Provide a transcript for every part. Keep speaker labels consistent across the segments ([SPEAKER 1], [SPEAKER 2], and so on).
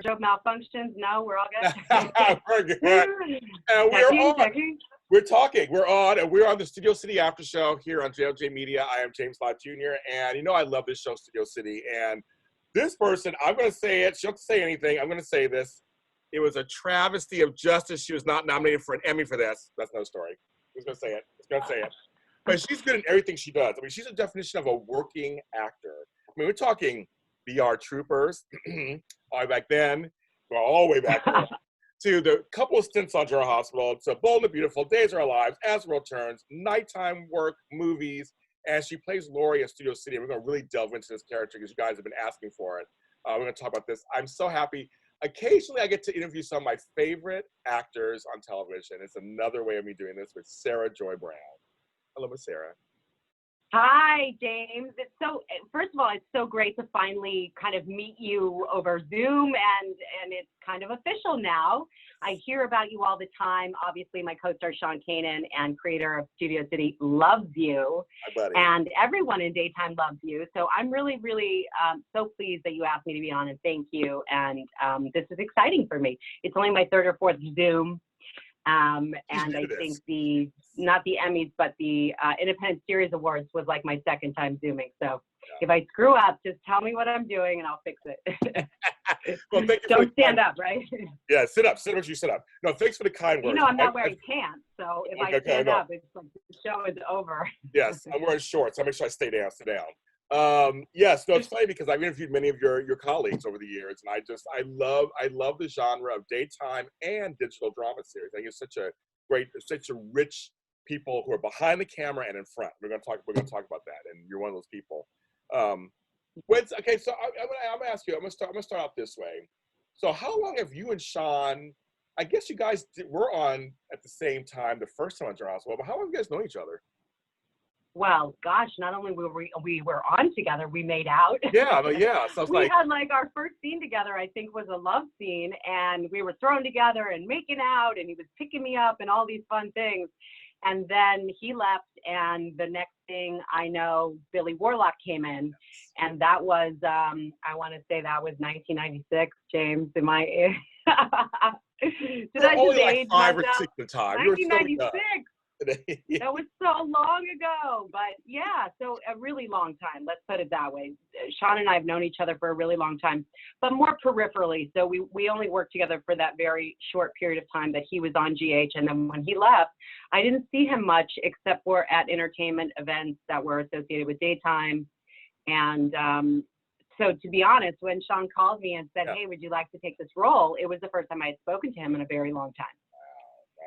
[SPEAKER 1] wardrobe malfunctions? No, we're all good.
[SPEAKER 2] We're good. And we're on. We're talking. We're on, and we're on the Studio City After Show here on JLJ Media. I am James Lott Jr., and you know I love this show, Studio City. And this person, I'm going to say it. She don't say anything. I'm going to say this. It was a travesty of justice. She was not nominated for an Emmy for this. That's no story. Who's going to say it? Who's going to say it? But she's good in everything she does. I mean, she's a definition of a working actor. I mean, we're talking VR Troopers, all the way back then, well, all the way back then, to the couple of stints on General Hospital, to Bold and Beautiful, Days of Our Lives, As the World Turns, nighttime work, movies, and she plays Laurie in Studio City. We're going to really delve into this character because you guys have been asking for it. We're going to talk about this. I'm so happy. Occasionally, I get to interview some of my favorite actors on television. It's another way of me doing this with Sarah Joy Brown. Hello, Miss Sarah.
[SPEAKER 1] Hi, James. First of all, it's so great to finally kind of meet you over Zoom, and it's kind of official now. I hear about you all the time. Obviously, my co-star Sean Kanan and creator of Studio City loves you.
[SPEAKER 2] Hi, buddy.
[SPEAKER 1] And everyone in daytime loves you. So I'm really, really so pleased that you asked me to be on, and thank you. And this is exciting for me. It's only my third or fourth Zoom. And I think not the Emmys, but the Independent Series Awards was like my second time Zooming. So if I screw up, just tell me what I'm doing and I'll fix it.
[SPEAKER 2] Well, thank you.
[SPEAKER 1] Don't stand up, right?
[SPEAKER 2] Yeah, sit up. Sit up. You sit up. No, thanks for the kind words.
[SPEAKER 1] You know, I'm not wearing pants. So if I stand up, it's like the show is over.
[SPEAKER 2] Yes, I'm wearing shorts. I'll make sure I stay down, sit down. Yes, no, it's funny because I've interviewed many of your colleagues over the years, and I love the genre of daytime and digital drama series. I think it's such a rich people who are behind the camera and in front. We're gonna talk about that, and you're one of those people. Okay, so I'm gonna ask you. I'm gonna start out this way. So how long have you and Sean? I guess you guys were on at the same time the first time on General Hospital, but how long have you guys known each other?
[SPEAKER 1] Well, gosh, not only were we were on together, we made out.
[SPEAKER 2] Yeah, but yeah. So
[SPEAKER 1] we had like our first scene together, I think, was a love scene, and we were thrown together and making out, and he was picking me up and all these fun things. And then he left, and the next thing I know, Billy Warlock came in, and that was, I want to say that was 1996, James. Am I? Did I
[SPEAKER 2] only
[SPEAKER 1] just
[SPEAKER 2] like
[SPEAKER 1] age
[SPEAKER 2] 5 or
[SPEAKER 1] myself?
[SPEAKER 2] 6 at the time.
[SPEAKER 1] 1996.
[SPEAKER 2] Yeah.
[SPEAKER 1] That was so long ago, but yeah, so a really long time. Let's put it that way. Sean and I have known each other for a really long time, but more peripherally. So we only worked together for that very short period of time that he was on GH. And then when he left, I didn't see him much except for at entertainment events that were associated with daytime. And so to be honest, when Sean called me and said, hey, would you like to take this role? It was the first time I had spoken to him in a very long time.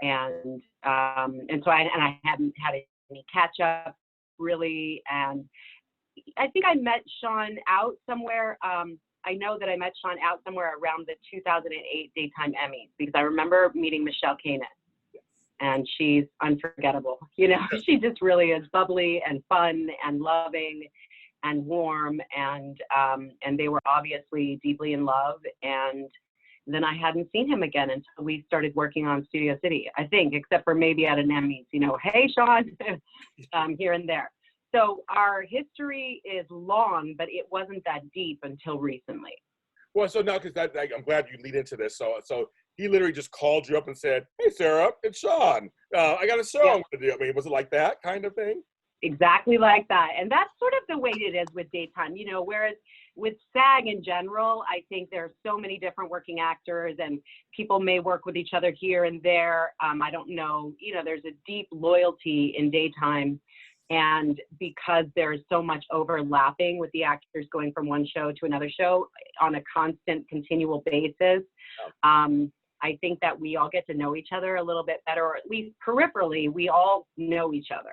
[SPEAKER 1] And so I hadn't had any catch up really. And I think I met Sean out somewhere. I know that I met Sean out somewhere around the 2008 Daytime Emmys, because I remember meeting Michelle Kanan, and she's unforgettable. You know, she just really is bubbly and fun and loving and warm. And they were obviously deeply in love. And then I hadn't seen him again until we started working on Studio City, I think, except for maybe at an Emmys, you know, hey, Sean, here and there. So our history is long, but it wasn't that deep until recently.
[SPEAKER 2] Well, so now, because I'm glad you lead into this. So he literally just called you up and said, hey, Sarah, it's Sean. I got a show I'm going to do. I mean, was it like that kind of thing?
[SPEAKER 1] Exactly like that. And that's sort of the way it is with daytime, you know, whereas with SAG in general, I think there are so many different working actors and people may work with each other here and there. I don't know, you know, there's a deep loyalty in daytime. And because there's so much overlapping with the actors going from one show to another show on a constant, continual basis, I think that we all get to know each other a little bit better, or at least peripherally, we all know each other.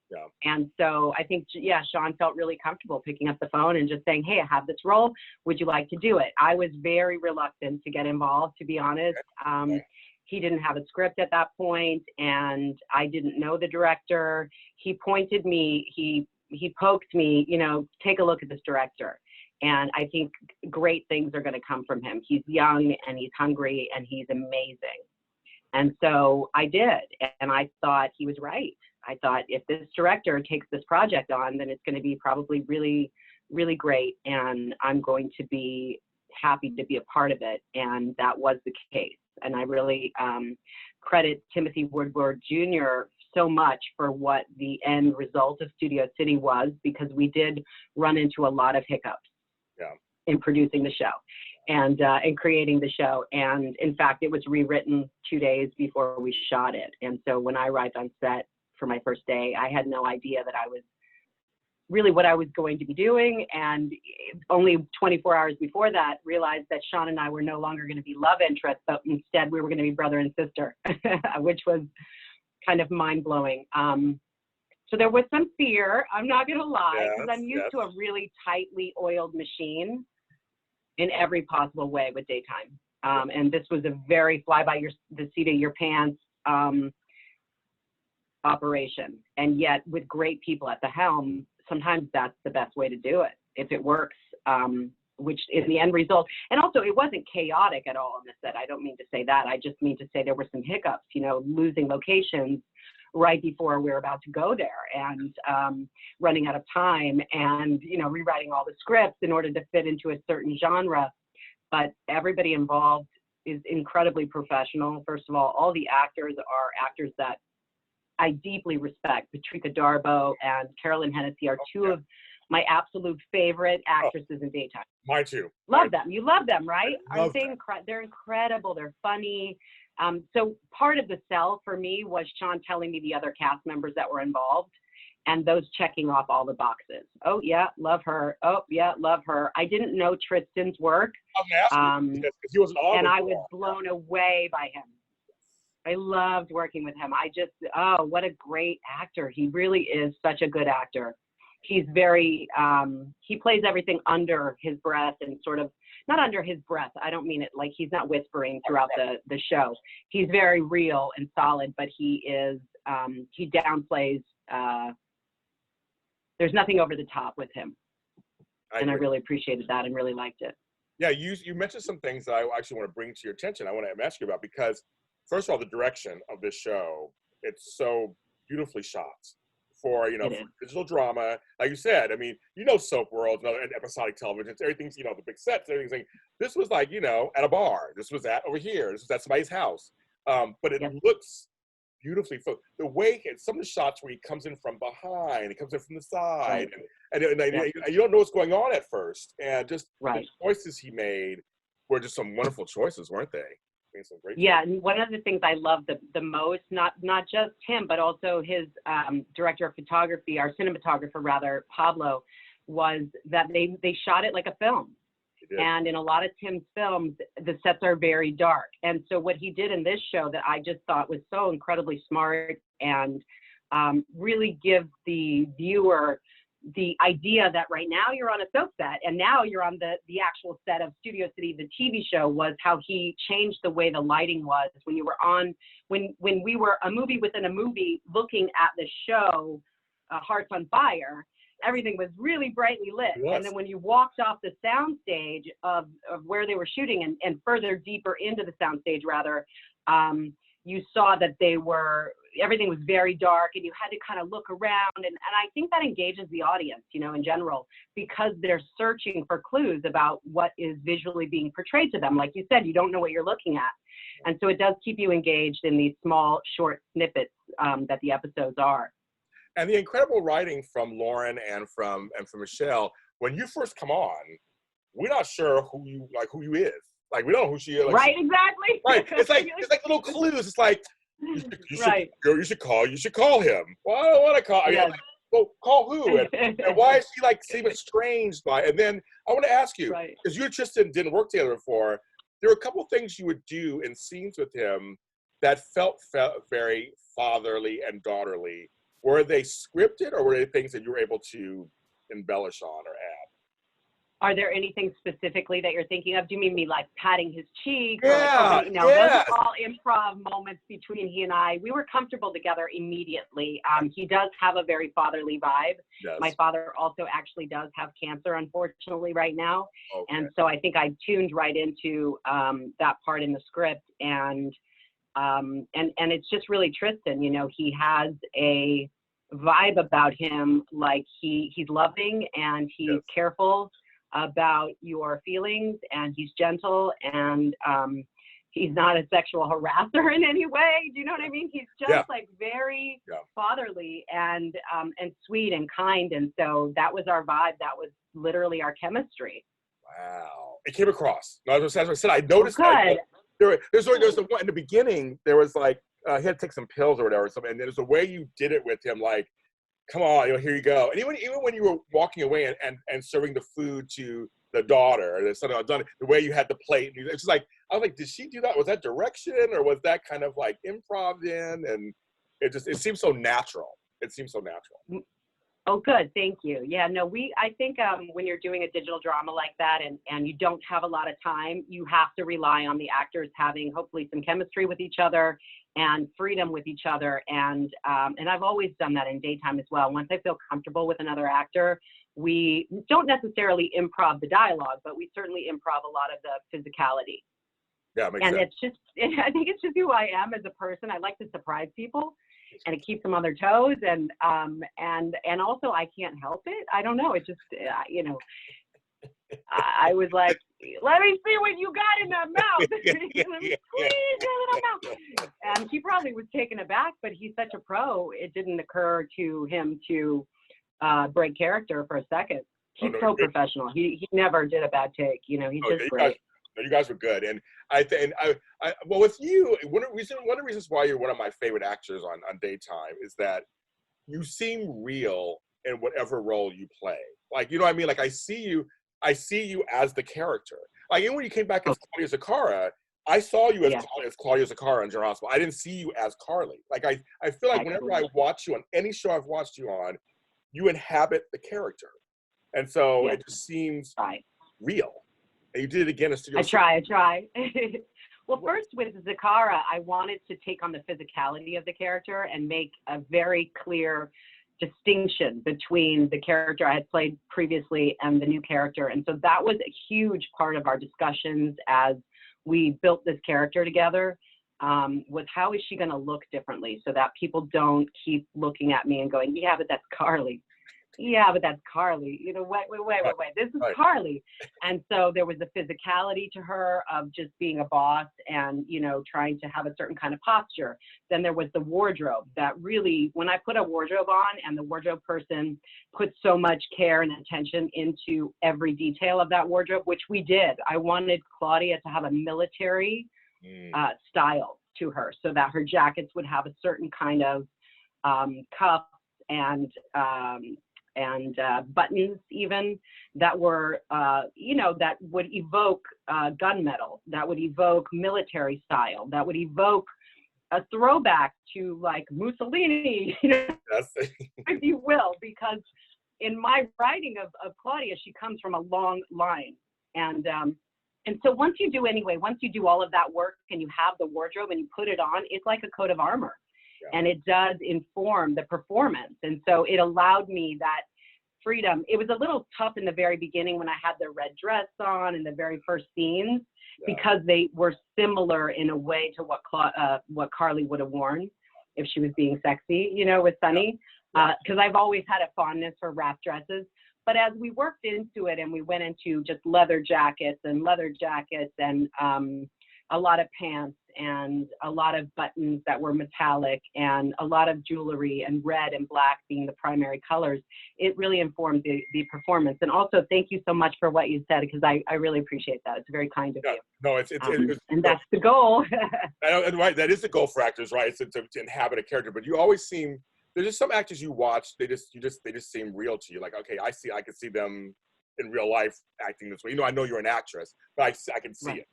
[SPEAKER 2] Yeah.
[SPEAKER 1] And so I think, Sean felt really comfortable picking up the phone and just saying, hey, I have this role. Would you like to do it? I was very reluctant to get involved, to be honest. He didn't have a script at that point, and I didn't know the director. He pointed me, he poked me, you know, take a look at this director. And I think great things are going to come from him. He's young and he's hungry and he's amazing. And so I did, and I thought he was right. I thought if this director takes this project on, then it's going to be probably really, really great. And I'm going to be happy to be a part of it, and that was the case. And I really credit Timothy Woodward Jr. so much for what the end result of Studio City was, because we did run into a lot of hiccups in producing the show and creating the show. And in fact, it was rewritten 2 days before we shot it. And so when I arrived on set for my first day, I had no idea that I was really what I was going to be doing. And only 24 hours before that, realized that Sean and I were no longer going to be love interests, but instead we were going to be brother and sister, which was kind of mind-blowing. So there was some fear, I'm not going to lie, because I'm used to a really tightly oiled machine in every possible way with daytime. And this was a very fly by the seat of your pants operation. And yet with great people at the helm, sometimes that's the best way to do it if it works, which in the end result. And also it wasn't chaotic at all on the set. I don't mean to say that. I just mean to say there were some hiccups, you know, losing locations right before we were about to go there, and running out of time, and, you know, rewriting all the scripts in order to fit into a certain genre. But everybody involved is incredibly professional. First of all the actors are actors that I deeply respect. Patrika Darbo and Carolyn Hennessy are two of my absolute favorite actresses in daytime.
[SPEAKER 2] Mine too.
[SPEAKER 1] Love them. You love them, right? Aren't they they're incredible. They're funny. So part of the sell for me was Sean telling me the other cast members that were involved, and those checking off all the boxes. Oh yeah, love her. Oh yeah, love her. I didn't know Tristan's work.
[SPEAKER 2] Because he was an
[SPEAKER 1] and I was blown away by him. I loved working with him. I just, what a great actor. He really is such a good actor. He's very, he plays everything under his breath, and sort of, not under his breath, I don't mean it like he's not whispering throughout the show. He's very real and solid, but he is, he downplays, there's nothing over the top with him. I really appreciated that and really liked it.
[SPEAKER 2] Yeah, you mentioned some things that I actually want to bring to your attention. I want to ask you about, because first of all, the direction of this show, it's so beautifully shot for, you know, for digital drama. Like you said, I mean, you know, soap world and episodic television, everything's, you know, the big sets, everything. This was like, you know, at a bar. This was at over here. This was at somebody's house. But it looks beautifully filmed. The way, some of the shots where he comes in from behind, he comes in from the side, and you don't know what's going on at first. And just the choices he made were just some wonderful choices, weren't they? Some great
[SPEAKER 1] and one of the things I love the most, not just him, but also his director of photography, our cinematographer rather, Pablo, was that they shot it like a film. And in a lot of Tim's films, the sets are very dark. And so what he did in this show that I just thought was so incredibly smart, and really gives the viewer the idea that right now you're on a soap set and now you're on the actual set of Studio City, the TV show, was how he changed the way the lighting was when you were on, when we were a movie within a movie looking at the show, Hearts on Fire, everything was really brightly lit. And then when you walked off the sound stage of where they were shooting and further deeper into the sound stage rather, you saw that everything was very dark, and you had to kind of look around. And I think that engages the audience, you know, in general, because they're searching for clues about what is visually being portrayed to them. Like you said, you don't know what you're looking at. And so it does keep you engaged in these small, short snippets that the episodes are.
[SPEAKER 2] And the incredible writing from Lauren and from Michelle. When you first come on, we're not sure who you is. Like, we don't know who she is. Like,
[SPEAKER 1] right, exactly.
[SPEAKER 2] Right. It's like little clues. It's like, you should call him. Well, I don't want to call. Like, well, call who? And why is she like seeming strange by? And then I want to ask you, because you and Tristan didn't work together before, there were a couple of things you would do in scenes with him that felt very fatherly and daughterly. Were they scripted, or were they things that you were able to embellish on or add?
[SPEAKER 1] Are there anything specifically that you're thinking of? Do you mean me like patting his cheek?
[SPEAKER 2] Yeah,
[SPEAKER 1] those are all improv moments between he and I. We were comfortable together immediately. He does have a very fatherly vibe. Yes. My father also actually does have cancer, unfortunately, right now. Okay. And so I think I tuned right into that part in the script. And it's just really Tristan, you know, he has a vibe about him, like he's loving and he's careful. about your feelings, and he's gentle, and he's not a sexual harasser in any way. Do you know what I mean? He's just like very fatherly and sweet and kind. And so that was our vibe. That was literally our chemistry.
[SPEAKER 2] Wow. It came across. No, as I said, I noticed
[SPEAKER 1] that.
[SPEAKER 2] There's the one in the beginning, there was like, he had to take some pills or whatever, and there's a way you did it with him, like, come on, here you go. And even when you were walking away and serving the food to the daughter, or the son, the way you had the plate, it's just like, I was like, did she do that? Was that direction, or was that kind of like improv in? And it seems so natural. It seems so natural.
[SPEAKER 1] Oh, good. Thank you. Yeah, no, I think when you're doing a digital drama like that and you don't have a lot of time, you have to rely on the actors having hopefully some chemistry with each other and freedom with each other. And I've always done that in daytime as well. Once I feel comfortable with another actor, we don't necessarily improv the dialogue, but we certainly improv a lot of the physicality.
[SPEAKER 2] Yeah, makes sense.
[SPEAKER 1] I think it's just who I am as a person. I like to surprise people, and it keeps them on their toes. And also I can't help it. I don't know. It just, I was like, let me see what you got in that mouth. Squeeze your little mouth. And he probably was taken aback, but he's such a pro. It didn't occur to him to break character for a second. He's so professional. He never did a bad take. He's just great.
[SPEAKER 2] You guys were good, and well, with you, one of the reasons why you're one of my favorite actors on daytime is that you seem real in whatever role you play. Like, you know what I mean? Like, I see you as the character. Like, even when you came back as Claudia Zakara, I saw you as Claudia Zakara in General Hospital. I didn't see you as Carly. Like, I feel like whenever I watch you on any show I've watched you on, you inhabit the character, and so it just seems real. And you did it again in Studio City.
[SPEAKER 1] I try. Well, first with Zakara, I wanted to take on the physicality of the character and make a very clear distinction between the character I had played previously and the new character. And so that was a huge part of our discussions as we built this character together, was how is she going to look differently so that people don't keep looking at me and going, yeah, but that's Carly. Yeah, but that's Carly. Wait. This is Carly. And so there was a physicality to her of just being a boss and, trying to have a certain kind of posture. Then there was the wardrobe that really, when I put a wardrobe on and the wardrobe person put so much care and attention into every detail of that wardrobe, which we did. I wanted Claudia to have a military style to her so that her jackets would have a certain kind of cuffs and buttons even that were, that would evoke gunmetal, that would evoke military style, that would evoke a throwback to like Mussolini, if you will, because in my writing of Claudia, she comes from a long line. And so once you do all of that work and you have the wardrobe and you put it on, it's like a coat of armor. And it does inform the performance. And so it allowed me that freedom. It was a little tough in the very beginning when I had the red dress on in the very first scenes because they were similar in a way to what Carly would have worn if she was being sexy, with Sunny. Because I've always had a fondness for wrap dresses. But as we worked into it and we went into just leather jackets and a lot of pants and a lot of buttons that were metallic and a lot of jewelry and red and black being the primary colors, it really informed the performance. And also, thank you so much for what you said, because I really appreciate that. It's very kind of you.
[SPEAKER 2] No, it's
[SPEAKER 1] and that's the goal.
[SPEAKER 2] Right, that is the goal for actors, right? It's to inhabit a character. But you always seem, there's just some actors you watch, they just seem real to you. Like, okay, I can see them in real life acting this way. I know you're an actress, but I can see it.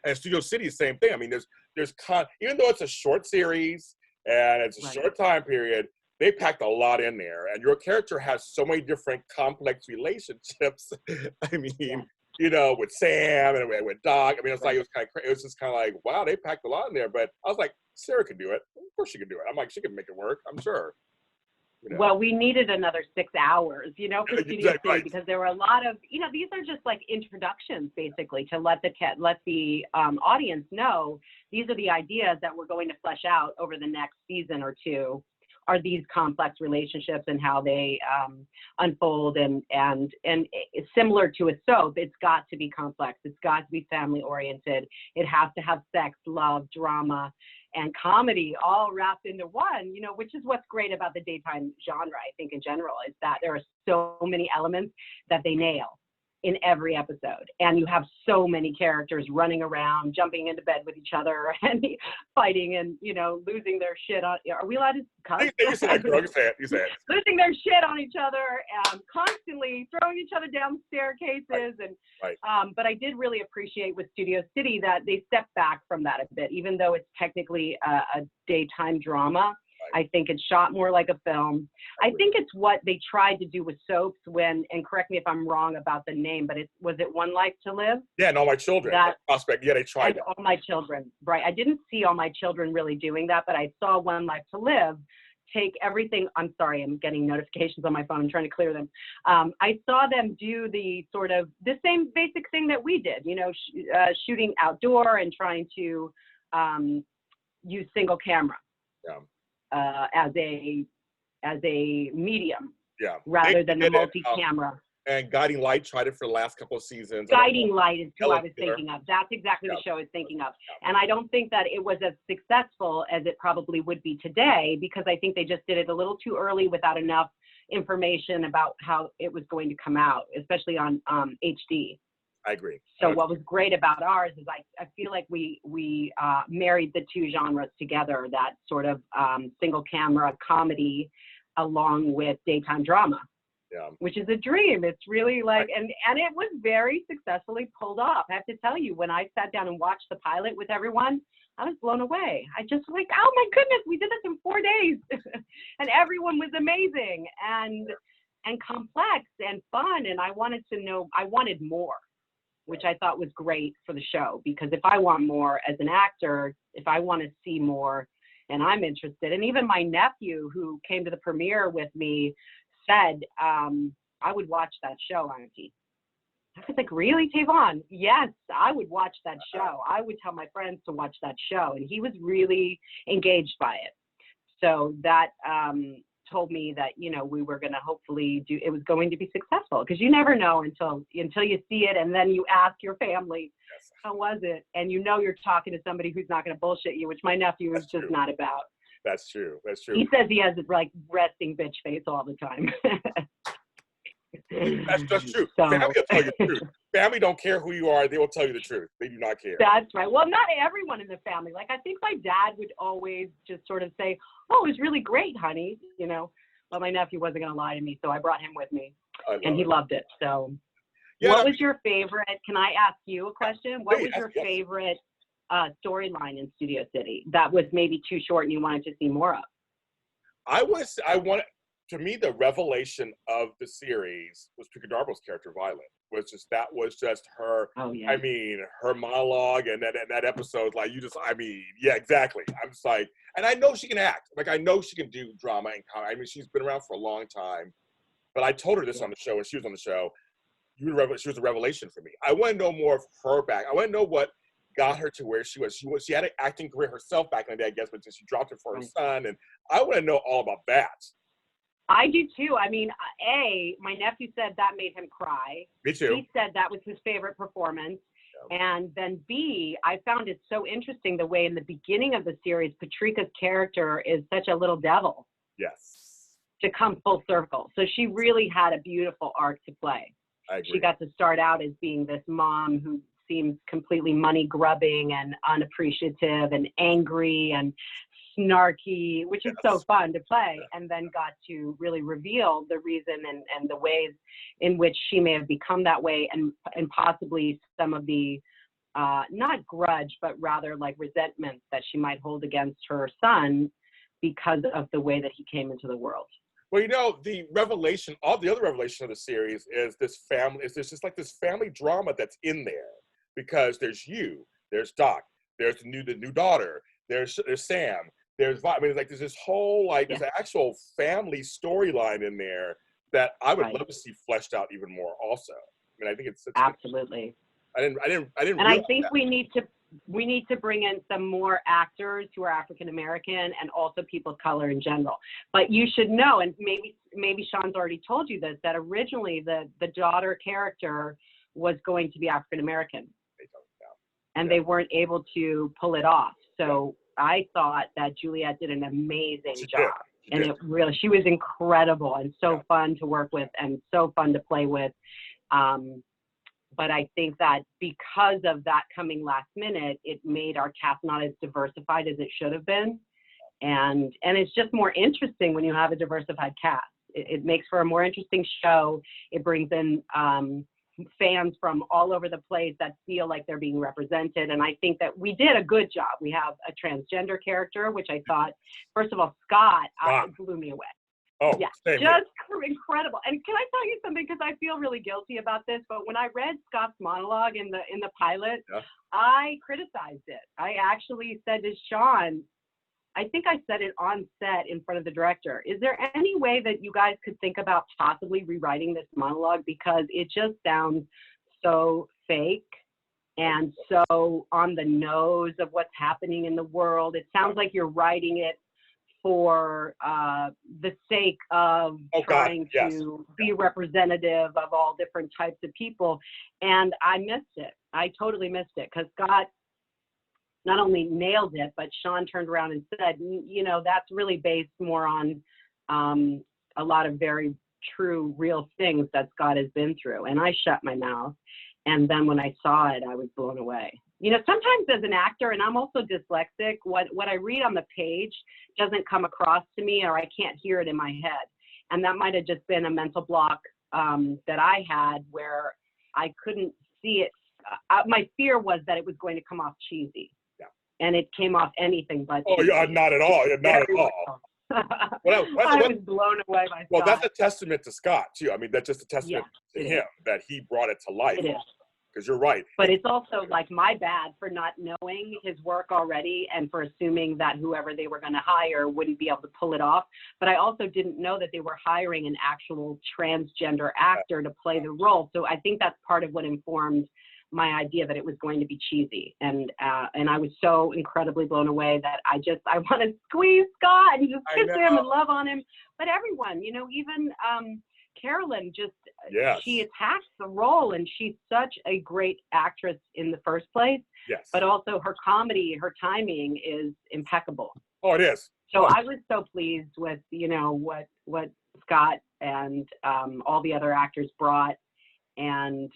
[SPEAKER 2] And Studio City is the same thing. I mean, even though it's a short series and it's a short time period, they packed a lot in there. And your character has so many different complex relationships. I mean, with Sam and with Doc. I mean, it was just kind of like, wow, they packed a lot in there. But I was like, Sarah could do it. Of course she could do it. I'm like, she can make it work, I'm sure.
[SPEAKER 1] Well, we needed another 6 hours, for Studio City, because there were a lot of, these are just like introductions, basically, to let the audience know these are the ideas that we're going to flesh out over the next season or two. are these complex relationships and how they unfold, and it's similar to a soap. It's got to be complex. It's got to be family oriented. It has to have sex, love, drama, and comedy all wrapped into one, you know, which is what's great about the daytime genre, I think, in general, is that there are so many elements that they nail in every episode. And you have so many characters running around, jumping into bed with each other and fighting and, you know, losing their shit on, are we allowed to cuss?
[SPEAKER 2] You say it, girl. You say it.
[SPEAKER 1] Losing their shit on each other, constantly throwing each other down staircases.
[SPEAKER 2] Right.
[SPEAKER 1] But I did really appreciate with Studio City that they stepped back from that a bit, even though it's technically a daytime drama. I think it's shot more like a film. I think it's what they tried to do with soaps when, and correct me if I'm wrong about the name, but was it One Life to Live?
[SPEAKER 2] Yeah, and All My Children. That prospect. Yeah, they tried that.
[SPEAKER 1] All My Children, right. I didn't see All My Children really doing that, but I saw One Life to Live take everything. I'm sorry, I'm getting notifications on my phone. I'm trying to clear them. I saw them do the sort of the same basic thing that we did, you know, shooting outdoor and trying to use single camera.
[SPEAKER 2] Yeah.
[SPEAKER 1] As a medium,
[SPEAKER 2] rather
[SPEAKER 1] than the multi-camera.
[SPEAKER 2] And Guiding Light tried it for the last couple of seasons.
[SPEAKER 1] Guiding Light is who I was thinking of. That's exactly the show I was thinking of. And I don't think that it was as successful as it probably would be today, because I think they just did it a little too early without enough information about how it was going to come out, especially on HD.
[SPEAKER 2] I agree.
[SPEAKER 1] So what was great about ours is I feel like we married the two genres together, that sort of single camera comedy along with daytime drama, which is a dream. It's really like, and it was very successfully pulled off. I have to tell you, when I sat down and watched the pilot with everyone, I was blown away. I just like, oh my goodness, we did this in 4 days. And everyone was amazing and complex and fun. And I wanted more, which I thought was great for the show, because if I want more as an actor, if I want to see more and I'm interested, and even my nephew who came to the premiere with me said, I would watch that show, Auntie. I was like, really, Tavon? Yes, I would watch that show. I would tell my friends to watch that show. And he was really engaged by it. So that told me that, you know, we were going to hopefully it was going to be successful, because you never know until you see it, and then you ask your family, how was it? And you know you're talking to somebody who's not going to bullshit you, which my nephew is just not about.
[SPEAKER 2] That's true.
[SPEAKER 1] He says he has like resting bitch face all the time.
[SPEAKER 2] That's just true. So, family will tell you the truth. Family don't care who you are. They will tell you the truth. They do not care.
[SPEAKER 1] That's right. Well, not everyone in the family. Like, I think my dad would always just sort of say, oh, it was really great, honey. You know, but my nephew wasn't going to lie to me. So I brought him with me, and he loved it. So what was your favorite? Can I ask you a question? What was your favorite storyline in Studio City that was maybe too short and you wanted to see more of?
[SPEAKER 2] To me, the revelation of the series was Pico Darbo's character, Violet. That was just her. Oh, yeah. I mean, her monologue and that episode, like exactly. I'm just like, and I know she can act. Like, I know she can do drama and comedy. I mean, she's been around for a long time. But I told her this on the show, and she was on the show. She was a revelation for me. I want to know more of her back. I want to know what got her to where she was. She had an acting career herself back in the day, I guess, but she dropped it for her son, and I want to know all about that.
[SPEAKER 1] I do too. I mean, my nephew said that made him cry.
[SPEAKER 2] Me too.
[SPEAKER 1] He said that was his favorite performance. Yeah. And then B, I found it so interesting the way in the beginning of the series, Patrika's character is such a little devil.
[SPEAKER 2] Yes.
[SPEAKER 1] To come full circle. So she really had a beautiful arc to play.
[SPEAKER 2] I agree.
[SPEAKER 1] She got to start out as being this mom who seems completely money grubbing and unappreciative and angry and snarky, which is so fun to play, and then got to really reveal the reason and the ways in which she may have become that way, and possibly some of the not grudge, but rather like resentment that she might hold against her son because of the way that he came into the world.
[SPEAKER 2] Well, you know, the revelation, all the other revelation of the series is this family, there's just like this family drama that's in there, because there's Doc, there's the new daughter, there's Sam, there's this whole there's an actual family storyline in there that I would love to see fleshed out even more. Also, I mean, I think it's
[SPEAKER 1] absolutely.
[SPEAKER 2] I didn't.
[SPEAKER 1] And I think we need to we need to bring in some more actors who are African American and also people of color in general. But you should know, and maybe Sean's already told you this, that originally the daughter character was going to be African American, and they weren't able to pull it off. So I thought that Juliette did an amazing job, and she was incredible and so fun to work with and so fun to play with. But I think that because of that coming last minute, it made our cast not as diversified as it should have been. And it's just more interesting when you have a diversified cast. It makes for a more interesting show. It brings in fans from all over the place that feel like they're being represented. And I think that we did a good job. We have a transgender character, which I thought, first of all, Scott blew me away.
[SPEAKER 2] Oh,
[SPEAKER 1] yeah, just incredible. And can I tell you something? Because I feel really guilty about this, but when I read Scott's monologue in the pilot, I criticized it. I actually said to Sean, I think I said it on set in front of the director, is there any way that you guys could think about possibly rewriting this monologue? Because it just sounds so fake and so on the nose of what's happening in the world. It sounds like you're writing it for the sake of trying to be representative of all different types of people. And I missed it. I totally missed it, because Scott not only nailed it, but Sean turned around and said, you know, that's really based more on a lot of very true, real things that Scott has been through. And I shut my mouth. And then when I saw it, I was blown away. You know, sometimes as an actor, and I'm also dyslexic, what I read on the page doesn't come across to me, or I can't hear it in my head. And that might have just been a mental block that I had, where I couldn't see it. My fear was that it was going to come off cheesy. Yeah. And it came off anything but cheesy.
[SPEAKER 2] Oh, yeah, not at all. Not at all.
[SPEAKER 1] I was blown away by Scott.
[SPEAKER 2] Well, that's a testament to Scott, too. I mean, that's just a testament to him that he brought it to life.
[SPEAKER 1] It is.
[SPEAKER 2] Because you're right.
[SPEAKER 1] But it's also like my bad for not knowing his work already and for assuming that whoever they were going to hire wouldn't be able to pull it off. But I also didn't know that they were hiring an actual transgender actor to play the role. So I think that's part of what informed my idea that it was going to be cheesy. And I was so incredibly blown away that I want to squeeze Scott and just kiss him and love on him. But everyone, you know, even Carolyn, she attacks the role, and she's such a great actress in the first place. Yes. But also her comedy, her timing is impeccable.
[SPEAKER 2] Oh, it is.
[SPEAKER 1] So I was so pleased with, you know, what Scott and all the other actors brought. And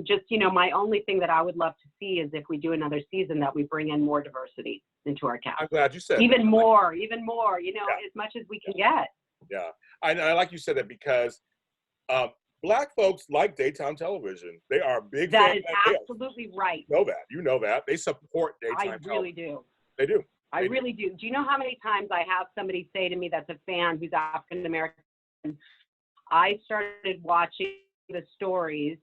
[SPEAKER 1] just, you know, my only thing that I would love to see is if we do another season that we bring in more diversity into our cast.
[SPEAKER 2] I'm glad you said
[SPEAKER 1] even more, you know, as much as we can get.
[SPEAKER 2] Yeah, I like you said that, because Black folks like daytime television. They are big fans.
[SPEAKER 1] That is absolutely right.
[SPEAKER 2] You know that. They support daytime television. I really do. They do.
[SPEAKER 1] I really do. Do you know how many times I have somebody say to me that's a fan who's African American, I started watching the stories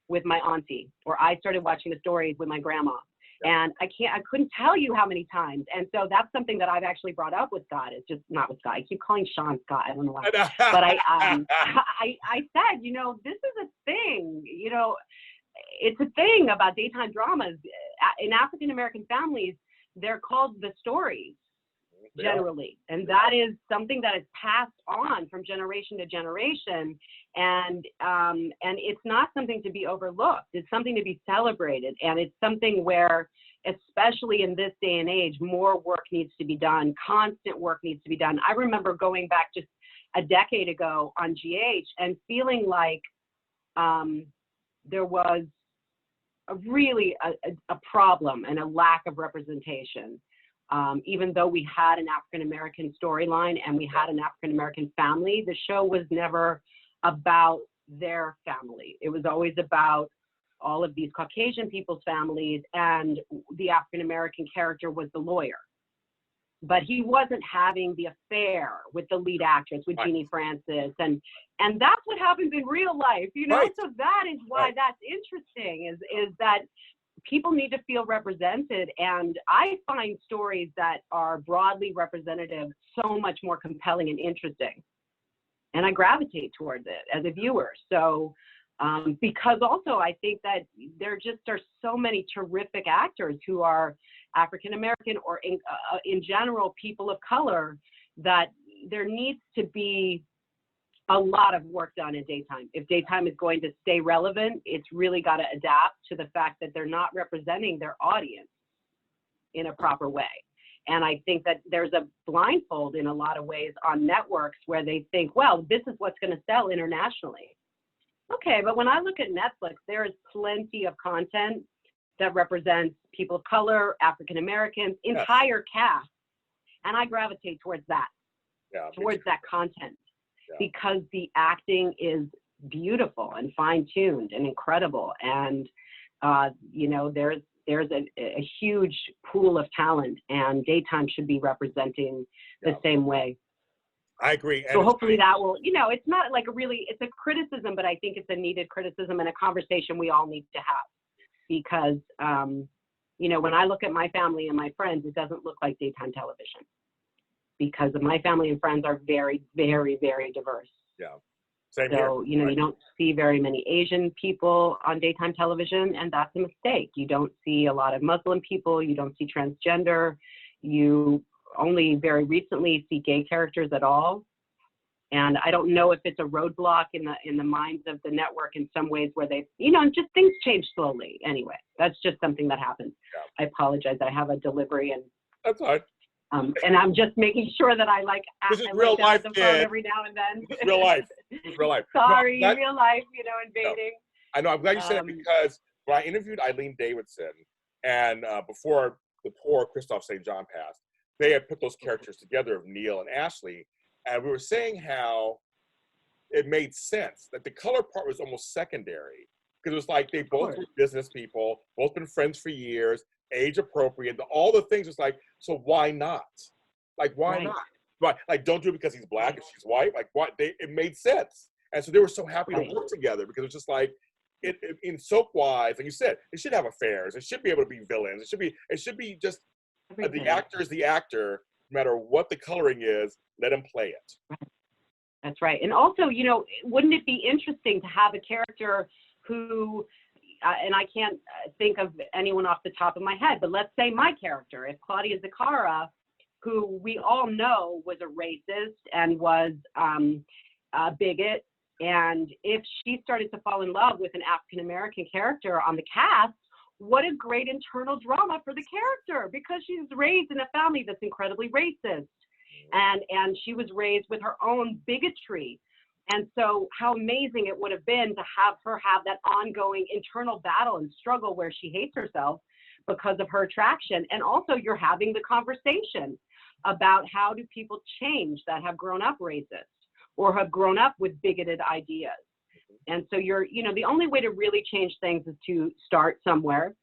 [SPEAKER 1] with my auntie, or I started watching the stories with my grandma. And I couldn't tell you how many times. And so that's something that I've actually brought up with Scott. It's just not with Scott. I keep calling Sean Scott. I don't know why. But I said, you know, this is a thing, you know, it's a thing about daytime dramas. In African-American families, they're called the stories generally. And that is something that is passed on from generation to generation. And it's not something to be overlooked. It's something to be celebrated. And it's something where, especially in this day and age, more work needs to be done. Constant work needs to be done. I remember going back just a decade ago on GH and feeling like there was a problem and a lack of representation. Even though we had an African-American storyline and we had an African-American family, the show was never about their family. It was always about all of these Caucasian people's families, and the African-American character was the lawyer. But he wasn't having the affair with the lead actress, with Jeannie Francis. And that's what happens in real life, you know? So that is why that's interesting, is that people need to feel represented. And I find stories that are broadly representative so much more compelling and interesting. And I gravitate towards it as a viewer. So Because also I think that there just are so many terrific actors who are African American or in general people of color, that there needs to be a lot of work done in daytime. If daytime is going to stay relevant, it's really got to adapt to the fact that they're not representing their audience in a proper way. And I think that there's a blindfold in a lot of ways on networks where they think, well, this is what's going to sell internationally. Okay, but when I look at Netflix, there is plenty of content that represents people of color, African Americans, entire cast. And I gravitate towards that, towards that content, because the acting is beautiful and fine-tuned and incredible. And, you know, there's a huge pool of talent, and daytime should be representing the same way.
[SPEAKER 2] I agree.
[SPEAKER 1] So hopefully that will, you know, it's not like it's a criticism, but I think it's a needed criticism and a conversation we all need to have. Because, you know, when I look at my family and my friends, it doesn't look like daytime television. Because my family and friends are very, very, very diverse.
[SPEAKER 2] Yeah. Same here.
[SPEAKER 1] So, you know, you don't see very many Asian people on daytime television, and that's a mistake. You don't see a lot of Muslim people. You don't see transgender. You only very recently see gay characters at all. And I don't know if it's a roadblock in the minds of the network in some ways where they, you know, just things change slowly. Anyway, that's just something that happens. Yeah. I apologize. I have a delivery and
[SPEAKER 2] that's fine.
[SPEAKER 1] And I'm just making sure that I
[SPEAKER 2] this is real life,
[SPEAKER 1] the phone every now and then.
[SPEAKER 2] This is real life. This is real life.
[SPEAKER 1] Sorry, real life, you know, invading.
[SPEAKER 2] No. I know. I'm glad you said it, because when I interviewed Eileen Davidson, and before the poor Christoph St. John passed, they had put those characters together of Neil and Ashley, and we were saying how it made sense that the color part was almost secondary, because it was like they both were business people, both been friends for years, age appropriate, all the things. It's like, so why not? Like, why not? Right? Like, don't do it because he's black and she's white. Like, what? It made sense, and so they were so happy to work together, because it was just like, it in soap wise, like you said, it should have affairs. It should be able to be villains. It should be just the actor is the actor, no matter what the coloring is. Let him play it.
[SPEAKER 1] That's right. And also, you know, wouldn't it be interesting to have a character who, and I can't think of anyone off the top of my head, but let's say my character, if Claudia Zakara, who we all know was a racist and was a bigot, and if she started to fall in love with an African-American character on the cast, what a great internal drama for the character, because she's raised in a family that's incredibly racist. And she was raised with her own bigotry. And so how amazing it would have been to have her have that ongoing internal battle and struggle where she hates herself because of her attraction. And also you're having the conversation about how do people change that have grown up racist or have grown up with bigoted ideas. And so you know, the only way to really change things is to start somewhere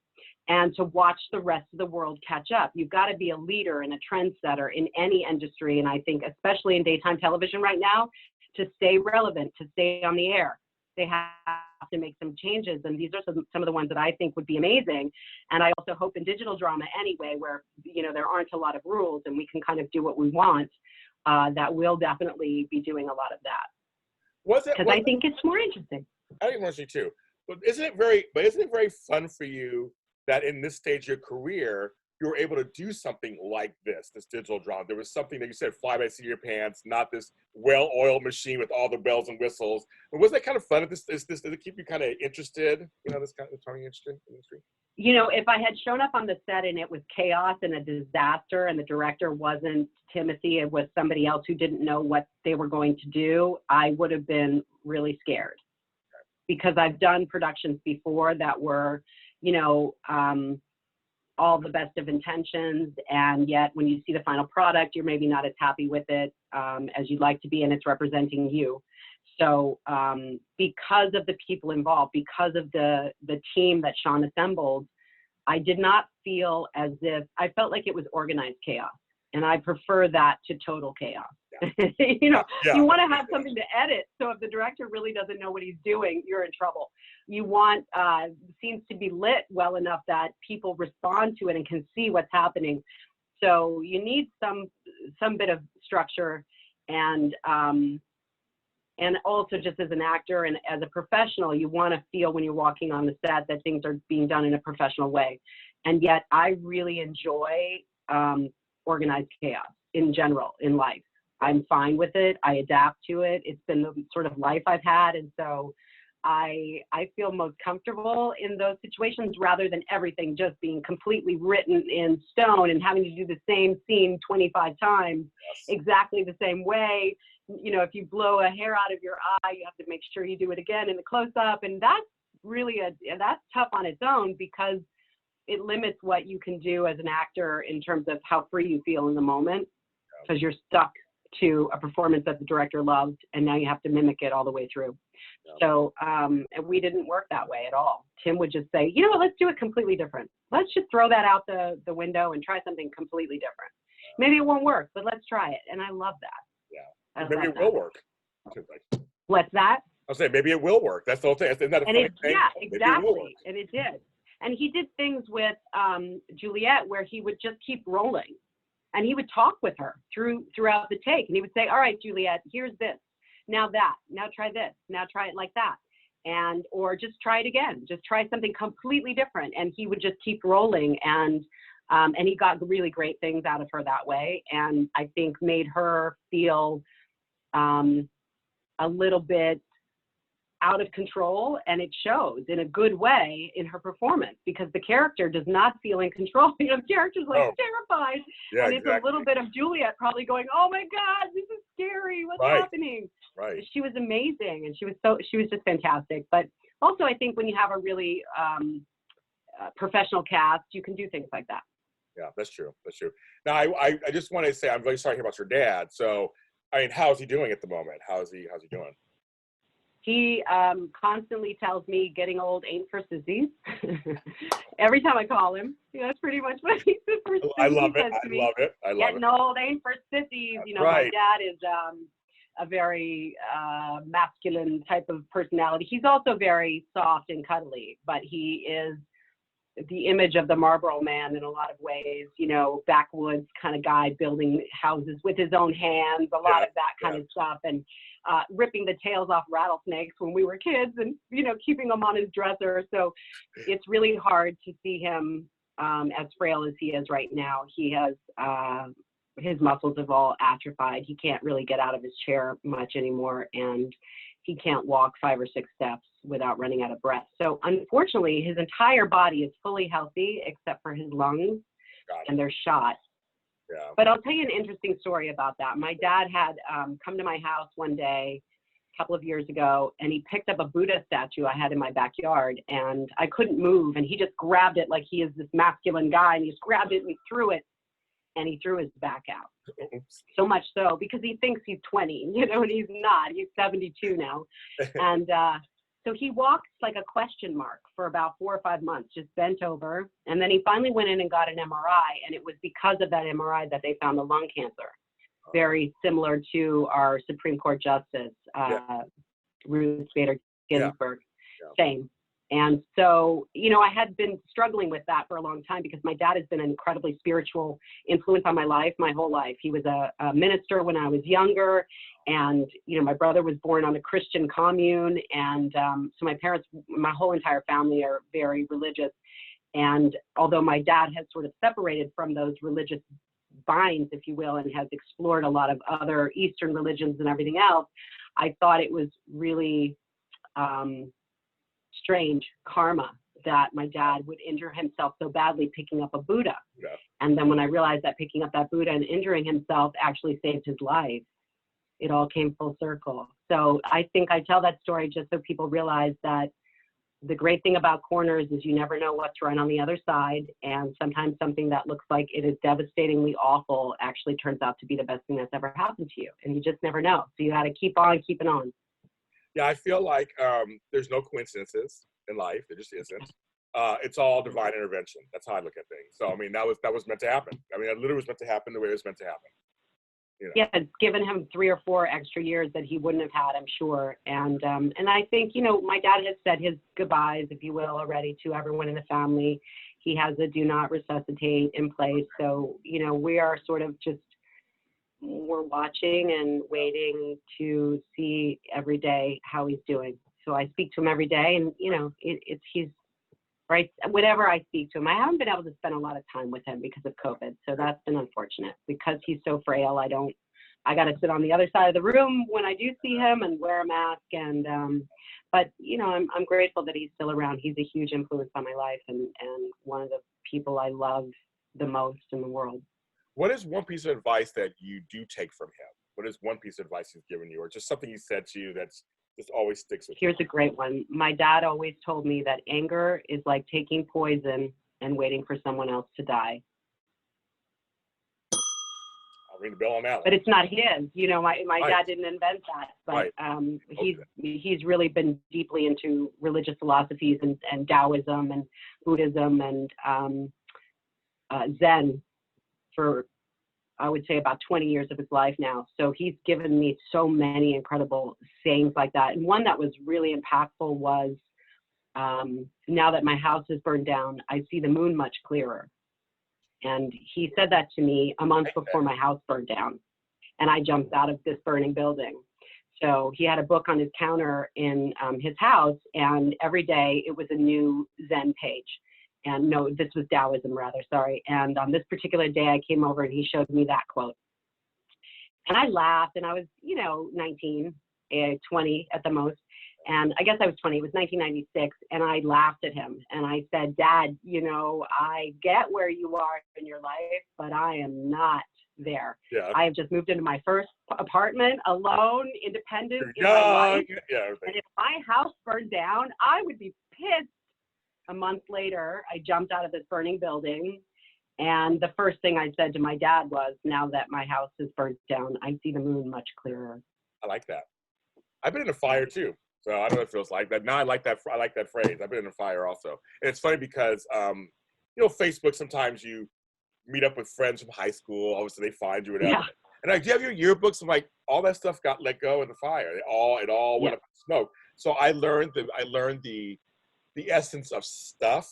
[SPEAKER 1] and to watch the rest of the world catch up. You've got to be a leader and a trendsetter in any industry. And I think especially in daytime television right now, to stay relevant, to stay on the air, they have to make some changes. And these are some of the ones that I think would be amazing. And I also hope in digital drama anyway, where, you know, there aren't a lot of rules and we can kind of do what we want, that we'll definitely be doing a lot of that. Because I think it's more interesting.
[SPEAKER 2] I think it's more interesting too. But isn't it very fun for you that in this stage of your career, you were able to do something like this digital drama? There was something that you said, fly by the seat of your pants, not this well-oiled machine with all the bells and whistles. But was that kind of fun? Does it keep you kind of interested, you know, this kind of turning interested in the industry? You
[SPEAKER 1] know, if I had shown up on the set and it was chaos and a disaster and the director wasn't Timothy, it was somebody else who didn't know what they were going to do, I would have been really scared. Okay. Because I've done productions before that were, you know, all the best of intentions, and yet when you see the final product, you're maybe not as happy with it as you'd like to be, and it's representing you. So because of the people involved, because of the team that Sean assembled, I did not feel as if, I felt like it was organized chaos. And I prefer that to total chaos. Yeah. You know, you want to have something to edit. So if the director really doesn't know what he's doing, you're in trouble. You want scenes to be lit well enough that people respond to it and can see what's happening. So you need some bit of structure and And also just as an actor and as a professional, you want to feel when you're walking on the set that things are being done in a professional way. And yet I really enjoy organized chaos in general in life. I'm fine with it. I adapt to it. It's been the sort of life I've had. And so I feel most comfortable in those situations rather than everything just being completely written in stone and having to do the same scene 25 times exactly the same way. You know, if you blow a hair out of your eye, you have to make sure you do it again in the close-up. And that's really that's tough on its own because it limits what you can do as an actor in terms of how free you feel in the moment, because you're stuck to a performance that the director loved, and now you have to mimic it all the way through. So and we didn't work that way at all. Tim would just say, you know what, let's do it completely different. Let's just throw that out the window and try something completely different. Maybe it won't work, but let's try it. And I love that.
[SPEAKER 2] Yeah. Maybe it will work.
[SPEAKER 1] What's that?
[SPEAKER 2] I'll say maybe it will work. That's the whole thing. Isn't that a funny thing?
[SPEAKER 1] Yeah, exactly. And it did. And he did things with Juliet where he would just keep rolling. And he would talk with her throughout the take. And he would say, all right, Juliet, here's this. Now that. Now try this. Now try it like that. And or just try it again. Just try something completely different. And he would just keep rolling. And he got really great things out of her that way. And I think made her feel a little bit out of control, and it shows in a good way in her performance because the character does not feel in control. You know, the character's like terrified, and it's a little bit of Juliet probably going, "Oh my God, this is scary. What's happening?" Right. She was amazing, and she was just fantastic. But also, I think when you have a really professional cast, you can do things like that.
[SPEAKER 2] Yeah, that's true. That's true. Now, I just want to say I'm really sorry to hear about your dad. So, I mean, how's he doing at the moment? How's he doing?
[SPEAKER 1] He constantly tells me getting old ain't for sissies. Every time I call him, that's pretty much what he says to me.
[SPEAKER 2] I love it.
[SPEAKER 1] Getting old ain't for sissies.
[SPEAKER 2] That's
[SPEAKER 1] my dad is a very masculine type of personality. He's also very soft and cuddly, but he is the image of the Marlboro Man in a lot of ways, backwoods kind of guy building houses with his own hands, a lot of that kind of stuff, and ripping the tails off rattlesnakes when we were kids and, keeping them on his dresser. So it's really hard to see him as frail as he is right now. He has, his muscles have all atrophied. He can't really get out of his chair much anymore. And he can't walk 5 or 6 steps without running out of breath. So unfortunately, his entire body is fully healthy except for his lungs, and they're shot. Yeah. But I'll tell you an interesting story about that. My dad had come to my house one day a couple of years ago, and he picked up a Buddha statue I had in my backyard, and I couldn't move, and he just grabbed it like he is this masculine guy, and he just grabbed it and he threw it, and he threw his back out. Oops. So much so because he thinks he's 20, and he's not. He's 72 now. And so he walked like a question mark for about 4 or 5 months, just bent over. And then he finally went in and got an MRI. And it was because of that MRI that they found the lung cancer, very similar to our Supreme Court Justice, Ruth Bader Ginsburg. Same. And so, I had been struggling with that for a long time because my dad has been an incredibly spiritual influence on my life, my whole life. He was a minister when I was younger. And, my brother was born on a Christian commune. And so my parents, my whole entire family are very religious. And although my dad has sort of separated from those religious binds, if you will, and has explored a lot of other Eastern religions and everything else, I thought it was really strange karma that my dad would injure himself so badly picking up a Buddha. Yeah. And then when I realized that picking up that Buddha and injuring himself actually saved his life, it all came full circle. So I think I tell that story just so people realize that the great thing about corners is you never know what's right on the other side. And sometimes something that looks like it is devastatingly awful actually turns out to be the best thing that's ever happened to you. And you just never know. So you got to keep on keeping on.
[SPEAKER 2] Yeah, I feel like there's no coincidences in life. There just isn't. It's all divine intervention. That's how I look at things. So, I mean, that was meant to happen. I mean, it literally was meant to happen the way it was meant to happen.
[SPEAKER 1] Yeah, it's given him 3 or 4 extra years that he wouldn't have had, I'm sure. And I think, my dad has said his goodbyes, if you will, already to everyone in the family. He has a do not resuscitate in place. So, we are sort of just we're watching and waiting to see every day how he's doing. So I speak to him every day, and he's right. Whenever I speak to him, I haven't been able to spend a lot of time with him because of COVID. So that's been unfortunate because he's so frail. I got to sit on the other side of the room when I do see him and wear a mask. And, but I'm grateful that he's still around. He's a huge influence on my life and one of the people I love the most in the world.
[SPEAKER 2] What is one piece of advice that you do take from him? What is one piece of advice he's given you, or just something he said to you that's just always sticks with you?
[SPEAKER 1] Here's a great one. My dad always told me that anger is like taking poison and waiting for someone else to die.
[SPEAKER 2] I'll ring the bell on that one.
[SPEAKER 1] But it's not his. My
[SPEAKER 2] Right.
[SPEAKER 1] dad didn't invent that. But
[SPEAKER 2] Right.
[SPEAKER 1] he's really been deeply into religious philosophies and Taoism and Buddhism and Zen for, I would say, about 20 years of his life now. So he's given me so many incredible sayings like that. And one that was really impactful was, now that my house is burned down, I see the moon much clearer. And he said that to me a month before my house burned down. And I jumped out of this burning building. So he had a book on his counter in his house, and every day it was a new Zen page. And no, this was Taoism rather, sorry. And on this particular day, I came over and he showed me that quote. And I laughed, and I was, 19, 20 at the most. And I guess I was 20, it was 1996. And I laughed at him and I said, Dad, I get where you are in your life, but I am not there.
[SPEAKER 2] Yeah.
[SPEAKER 1] I have just moved into my first apartment alone, independent in
[SPEAKER 2] Young.
[SPEAKER 1] my life.
[SPEAKER 2] Yeah,
[SPEAKER 1] and if my house burned down, I would be pissed. A month later, I jumped out of this burning building, and the first thing I said to my dad was, now that my house is burnt down, I see the moon much clearer.
[SPEAKER 2] I like that. I've been in a fire too, so I don't know what it feels like. But now I like that phrase. I've been in a fire also, and it's funny because Facebook. Sometimes you meet up with friends from high school. Obviously, they find you, whatever. Yeah. And do you have your yearbooks? I'm like, all that stuff got let go in the fire. It all went up in smoke. So I learned the essence of stuff.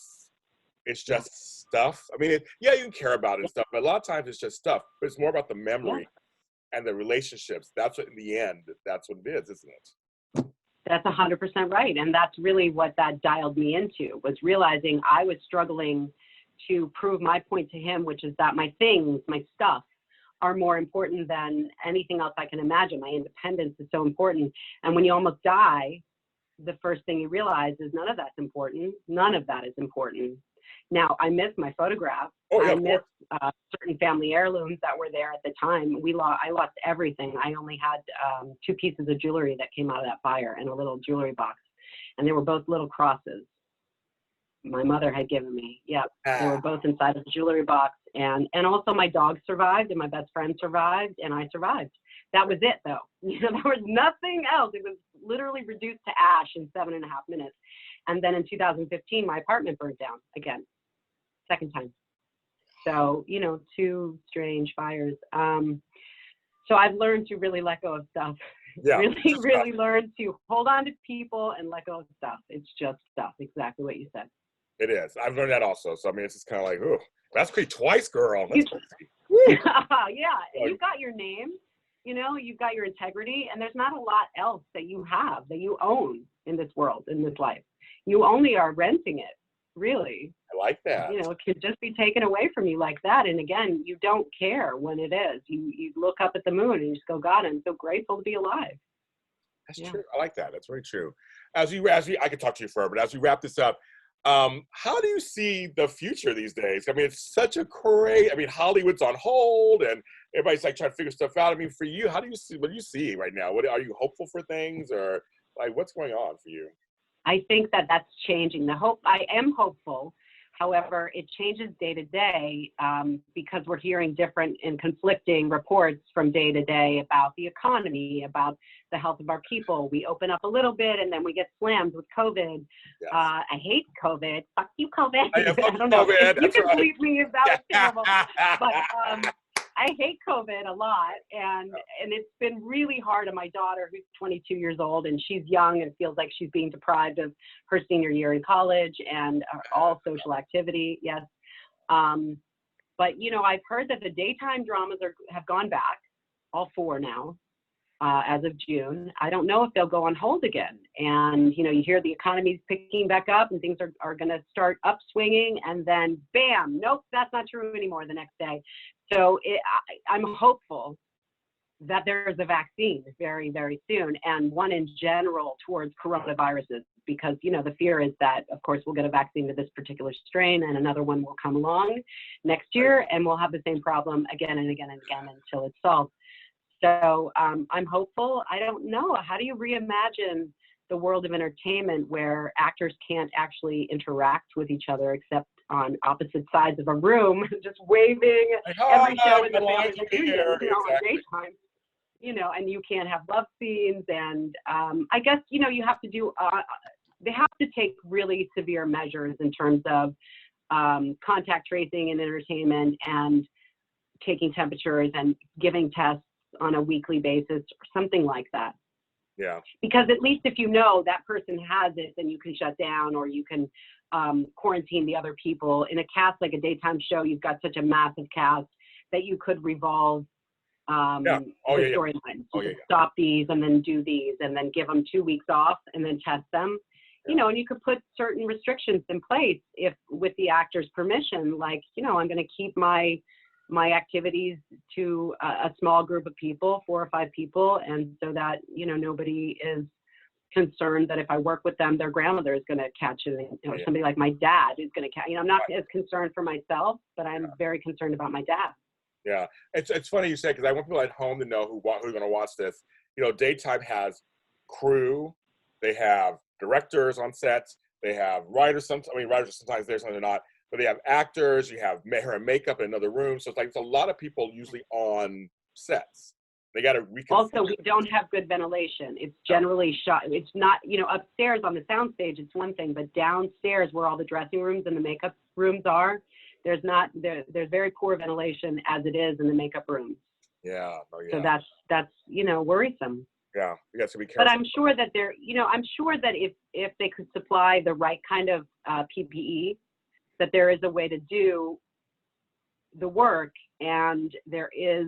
[SPEAKER 2] It's just stuff. I mean, you can care about it and stuff, but a lot of times it's just stuff. But it's more about the memory and the relationships. That's what, in the end, that's what it is, isn't it?
[SPEAKER 1] That's 100% right. And that's really what that dialed me into, was realizing I was struggling to prove my point to him, which is that my things, my stuff, are more important than anything else I can imagine. My independence is so important. And when you almost die, the first thing you realize is none of that's important. None of that is important. Now, I miss my photographs. I miss certain family heirlooms that were there at the time. I lost everything. I only had 2 pieces of jewelry that came out of that fire and a little jewelry box. And they were both little crosses my mother had given me. Yep. They were both inside of the jewelry box. And also my dog survived and my best friend survived and I survived. That was it though. There was nothing else. It was literally reduced to ash in 7.5 minutes. And then in 2015, my apartment burned down again, second time. So, 2 strange fires. So I've learned to really let go of stuff.
[SPEAKER 2] Yeah,
[SPEAKER 1] really learn to hold on to people and let go of stuff. It's just stuff. Exactly what you said.
[SPEAKER 2] It is. I've learned that also. So, I mean, it's just kind of like, oh, that's pretty twice, girl. That's
[SPEAKER 1] yeah. You've got your name, you've got your integrity, and there's not a lot else that you have, that you own in this world, in this life. You only are renting it, really.
[SPEAKER 2] I like that.
[SPEAKER 1] It can just be taken away from you like that. And again, you don't care when it is. You look up at the moon and you just go, God, I'm so grateful to be alive.
[SPEAKER 2] That's true. I like that. That's very true. As we, I could talk to you forever, but as we wrap this up, how do you see the future these days? I mean, it's such a Hollywood's on hold and everybody's like trying to figure stuff out. I mean, for you, what do you see right now? Are you hopeful for things, or like what's going on for you?
[SPEAKER 1] I think that that's changing. I am hopeful. However, it changes day to day because we're hearing different and conflicting reports from day to day about the economy, about the health of our people. We open up a little bit and then we get slammed with COVID. Yes. I hate COVID. Fuck you, COVID. I don't know.
[SPEAKER 2] COVID.
[SPEAKER 1] You can believe me if that was terrible. But I hate COVID a lot, and it's been really hard on my daughter, who's 22 years old, and she's young and feels like she's being deprived of her senior year in college and all social activity. Yes, but I've heard that the daytime dramas have gone back. all 4 now, as of June. I don't know if they'll go on hold again. And, you know, you hear the economy's picking back up and things are going to start upswinging, and then bam, nope, that's not true anymore the next day. So I'm hopeful that there's a vaccine very, very soon, and one in general towards coronaviruses, because, you know, the fear is that, of course, we'll get a vaccine to this particular strain and another one will come along next year and we'll have the same problem again and again and again until it's solved. So I'm hopeful. I don't know. How do you reimagine the world of entertainment where actors can't actually interact with each other except on opposite sides of a room, just waving every show in the family reunion, you know, on daytime? You know, and you can't have love scenes. And I guess, you know, you have to do, they have to take really severe measures in terms of contact tracing in entertainment and taking temperatures and giving tests on a weekly basis or something like that.
[SPEAKER 2] Yeah.
[SPEAKER 1] Because at least if you know that person has it, then you can shut down or you can quarantine the other people. In a cast like a daytime show, you've got such a massive cast that you could revolve the storylines. You could stop these and then do these and then give them 2 weeks off and then test them. You know, and you could put certain restrictions in place if with the actor's permission, like, you know, I'm going to keep my activities to a small group of people, 4 or 5 people, and so that, you know, nobody is concerned that if I work with them, their grandmother is going to catch it, or somebody like my dad is going to catch. You know, I'm not as concerned for myself, but I'm very concerned about my dad.
[SPEAKER 2] Yeah, it's funny you say, because I want people at home to know who are going to watch this. You know, daytime has crew, they have directors on sets, they have writers. Writers are sometimes there, sometimes they're not. But they have actors, you have hair and makeup in another room. So it's a lot of people usually on sets. They got to
[SPEAKER 1] Also, we don't have good ventilation. It's generally shot. It's not, you know, upstairs on the soundstage, it's one thing, but downstairs where all the dressing rooms and the makeup rooms are, there's very poor ventilation as it is in the makeup rooms.
[SPEAKER 2] Yeah. Oh, yeah.
[SPEAKER 1] So that's, you know, worrisome.
[SPEAKER 2] Yeah, you got to be careful.
[SPEAKER 1] But I'm sure that if they could supply the right kind of PPE, that there is a way to do the work, and there is,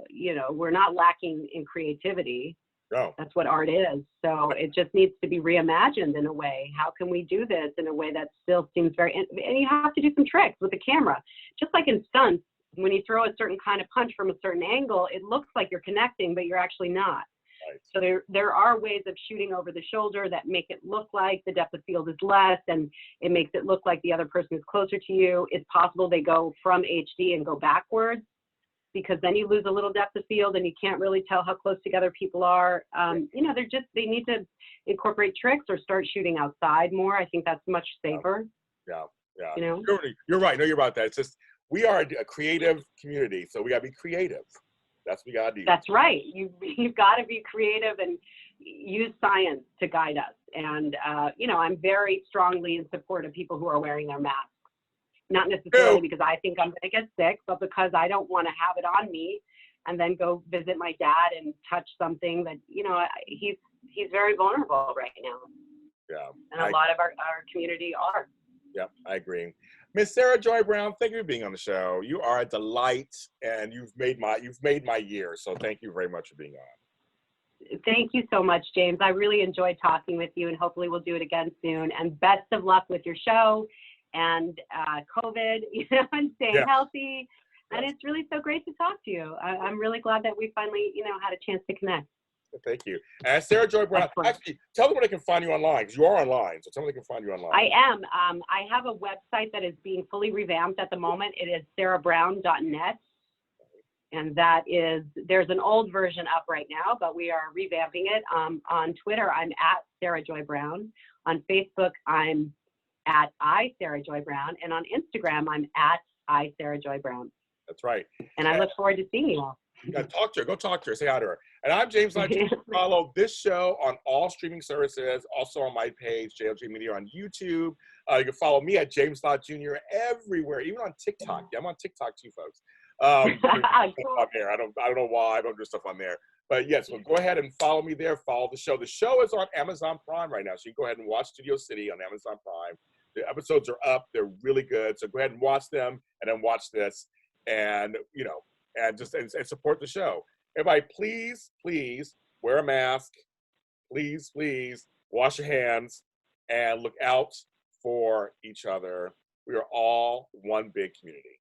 [SPEAKER 1] you know, we're not lacking in creativity.
[SPEAKER 2] No.
[SPEAKER 1] That's what art is. So it just needs to be reimagined in a way. How can we do this in a way that still seems and you have to do some tricks with the camera. Just like in stunts, when you throw a certain kind of punch from a certain angle, it looks like you're connecting, but you're actually not. Right. So there are ways of shooting over the shoulder that make it look like the depth of field is less, and it makes it look like the other person is closer to you. It's possible they go from HD and go backwards, because then you lose a little depth of field and you can't really tell how close together people are. You know, they need to incorporate tricks or start shooting outside more. I think that's much safer.
[SPEAKER 2] Yeah.
[SPEAKER 1] You know?
[SPEAKER 2] You're right. No, you're about that. It's just, we are a creative community, so we got to be creative. That's what we got to do.
[SPEAKER 1] That's right. You've got to be creative and use science to guide us. And, you know, I'm very strongly in support of people who are wearing their masks. Not necessarily because I think I'm going to get sick, but because I don't want to have it on me and then go visit my dad and touch something that, you know, he's very vulnerable right now.
[SPEAKER 2] Yeah.
[SPEAKER 1] And a lot of our community are.
[SPEAKER 2] Yep, I agree. Miss Sarah Joy Brown, thank you for being on the show. You are a delight, and you've made my year. So thank you very much for being on.
[SPEAKER 1] Thank you so much, James. I really enjoyed talking with you, and hopefully we'll do it again soon. And best of luck with your show and COVID, you know, and staying healthy. And it's really so great to talk to you. I'm really glad that we finally, you know, had a chance to connect.
[SPEAKER 2] Thank you. And Sarah Joy Brown, actually, tell them where they can find you online, because you are online. So tell them they can find you online.
[SPEAKER 1] I am. I have a website that is being fully revamped at the moment. It is sarahbrown.net. And that is, there's an old version up right now, but we are revamping it. On Twitter, I'm at Sarah Joy Brown. On Facebook, I'm at @ISarahJoyBrown. And on Instagram, I'm at @ISarahJoyBrown.
[SPEAKER 2] That's right.
[SPEAKER 1] And I look forward to seeing you all.
[SPEAKER 2] Talk to her. Go talk to her. Say hi to her. And I'm James Lott Jr. Follow this show on all streaming services. Also on my page, JLJ Media on YouTube. You can follow me at James Lott Jr. everywhere, even on TikTok. Yeah, I'm on TikTok too, folks.
[SPEAKER 1] Cool.
[SPEAKER 2] On there. I don't know why I don't do stuff on there. But yes, well, go ahead and follow me there. Follow the show. The show is on Amazon Prime right now, so you can go ahead and watch Studio City on Amazon Prime. The episodes are up. They're really good. So go ahead and watch them, and then watch this, and you know, and support the show. Everybody, please, please wear a mask. Please, please wash your hands and look out for each other. We are all one big community.